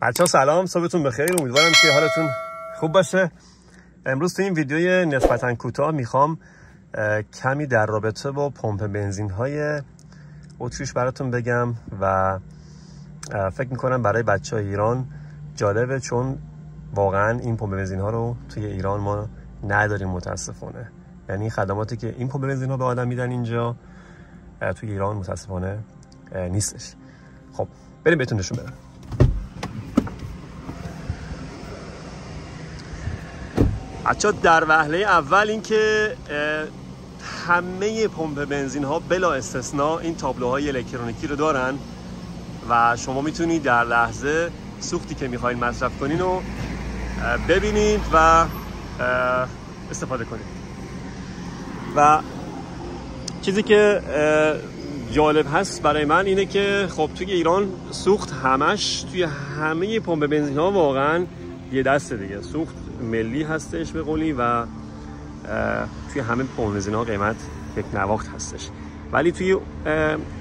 بچه‌ها سلام، صبحتون بخیر. امیدوارم که حالتون خوب باشه. امروز تو این ویدیوی نسبتاً کوتاه میخوام کمی در رابطه با پمپ بنزین های اتریش براتون بگم و فکر میکنم برای بچه‌های ایران جالبه، چون واقعا این پمپ بنزین ها رو توی ایران ما نداریم متاسفانه. یعنی خدماتی که این پمپ بنزین ها به آدم میدن اینجا توی ایران متاسفانه نیستش. خب بریم بهتون نشون بدم. بچه‌ها در وهله اول این که همه پمپ بنزین ها بلا استثناء این تابلوهای الکترونیکی رو دارن و شما میتونید در لحظه سوختی که میخواین مصرف کنین رو ببینید و استفاده کنید. و چیزی که جالب هست برای من اینه که خب توی ایران سوخت همش توی همه پمپ بنزین ها واقعا یه دسته دیگه، سوخت ملی هستش به قولی و توی همه پمپ بنزین ها قیمت یک نواخت هستش. ولی توی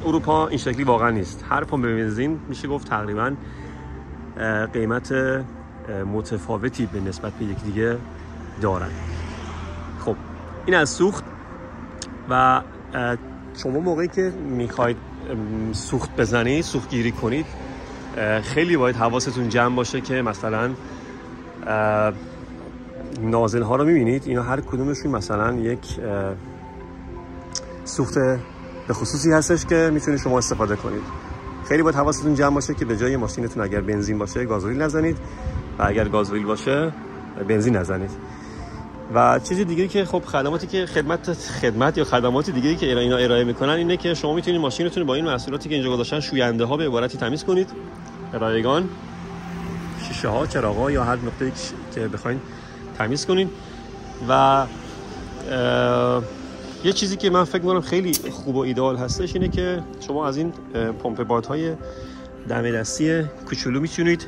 اروپا این شکلی واقعا نیست. هر پمپ بنزین میشه گفت تقریبا قیمت متفاوتی به نسبت به یکدیگه دارن. خب این از سوخت. و شما موقعی که میخواید سوخت بزنید، سوخت گیری کنید، خیلی باید حواستون جمع باشه که مثلا نازل ها رو میبینید، اینا هر کدومشون مثلا یک سوخت به خصوصی هستش که میتونید شما استفاده کنید. خیلی باید حواستون جمع باشه که به جای ماشینتون اگر بنزین باشه گازوئیل نزنید و اگر گازوئیل باشه بنزین نزنید. و چیزی دیگه که خب خدماتی که خدمت یا خدماتی دیگه که اینا ارائه میکنن اینه که شما میتونید ماشینتون با این محصولاتی که اینجا گذاشتن، شوینده ها به عبارتی تمیز کنید، رایگان، شیشه ها، چراغ ها یا هر نقطه‌ای که بخواید تمیز کنید. و یه چیزی که من فکر می‌کنم خیلی خوب و ایدئال هستش اینه که شما از این پمپ بادهای دم دستی کوچولو میتونید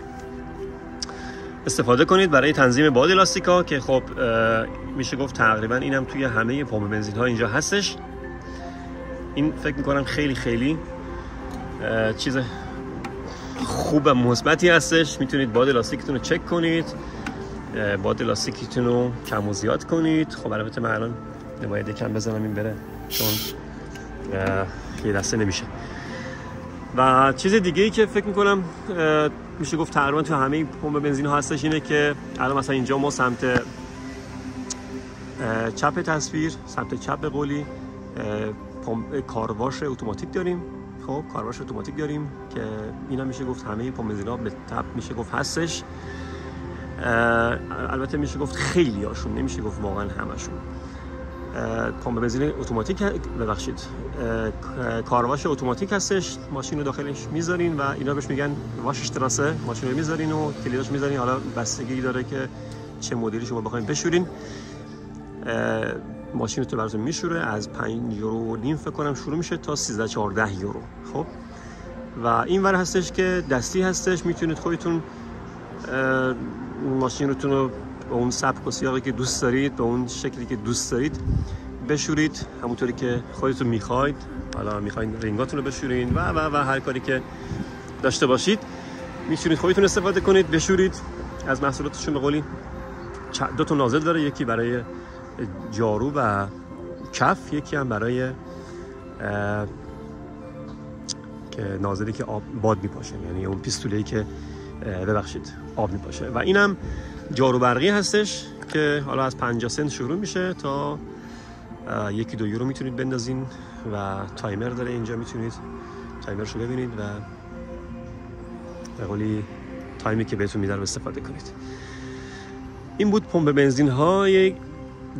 استفاده کنید برای تنظیم باد لاستیکا که خب میشه گفت تقریبا اینم توی همه پمپ بنزین ها اینجا هستش. این فکر می‌کنم خیلی خیلی چیز خوب و مثبتی هستش. میتونید باد لاستیکتون رو چک کنید، باد لاستیکتون رو کم و زیاد کنید. خب البته من الان نماید کم بزنم این بره چون یه دسته نمیشه. و چیز دیگه ای که فکر میکنم میشه گفت تقریبا تو همه پمپ بنزین ها هستش اینه که الان مثلا اینجا ما سمت چپ تصویر، سمت چپ به قولی کارواش اتوماتیک داریم. خب کارواش اتوماتیک داریم که اینا میشه گفت همه پمپ بنزین ها به تپ میشه گفت هستش. البته میشه گفت خیلی هاشون، نمیشه گفت واقعا همشون. پمپ بنزین اتوماتیک کارواش اتوماتیک هستش. ماشین رو داخلش میذارین و اینا بهش میگن واش اشتراسه. ماشین رو میذارین و کلیداش میذارین. حالا بستگی داره که چه مدلی شما بخواید بشورین. ماشین رو براتون میشوره، از 5 یورو نیم فکر کنم شروع میشه تا 13-14 یورو. خب و این ور هستش که دستی هستش، میتونید خودتون ماشینتون رو به اون سبک و سیاقی که دوست دارید، به اون شکلی که دوست دارید بشورید، همونطوری که خودتون میخواید. حالا میخواین رینگاتون رو بشورین و هر کاری که داشته باشید میتونید خودتون استفاده کنید بشورید از محصولاتشون. به قولی 2 تا نازل داره، یکی برای جارو و کف، یکی هم برای که نازلی که آب باد میپاشه، یعنی اون پیستوله‌ای که آب میپاشه. و اینم جارو برقی هستش که حالا از 50 سنت شروع میشه تا 1-2 یورو میتونید بندازین و تایمر داره اینجا، میتونید تایمرش رو ببینید و به قولی تایمی که بهتون میده رو استفاده کنید. این بود پمپ بنزین های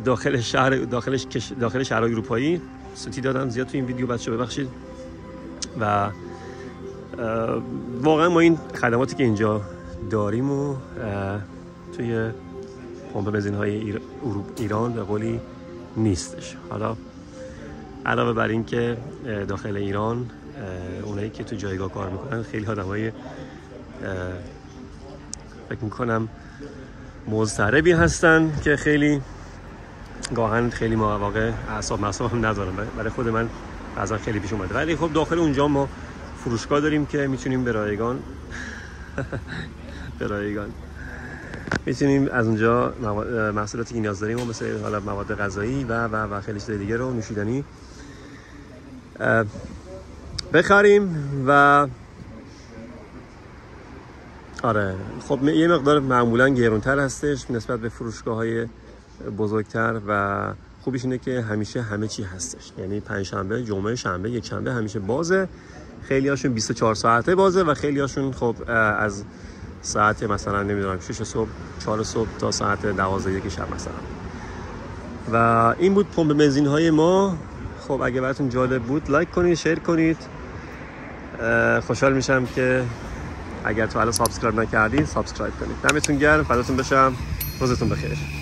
داخل شهر اروپایی. سوتی دادم زیاد تو این ویدیو بچه‌ها، ببخشید. و واقعا ما این خدماتی که اینجا داریم و توی پمپ بنزین های ایران به قولی نیستش. حالا علاوه بر این که داخل ایران اونایی که تو جایگاه کار میکنن خیلی آدمای فکر میکنم مضطربی هستن که خیلی گاهن خیلی مواقع اعصاب هم ندارن. برای خود من بعضا خیلی پیش اومده. ولی خب داخل اونجا ما فروشگاه داریم که میتونیم به رایگان به رایگان. میتونیم از اونجا محصولاتی که نیاز داریم مثل حالا مواد غذایی و خیلی چیزای دیگه رو نوشیدنی بخریم و آره خب یه مقدار معمولا گرونتر هستش نسبت به فروشگاه‌های بزرگتر و خوبیش اینه که همیشه همه چی هستش، یعنی پنجشنبه، جمعه، شنبه، یک شنبه همیشه بازه. خیلی هاشون 24 ساعته بازه و خیلی هاشون خب از ساعت مثلا نمیدونم 6 صبح 4 صبح تا ساعت 12 یک شب مثلا. و این بود پمپ بنزین های ما. خب اگه براتون جالب بود لایک کنید، شیر کنید. خوشحال میشم که اگر تو الان سابسکرایب نکردید سابسکرایب کنید. دمتون گرم، فداتون بشم، روزتون بخیر.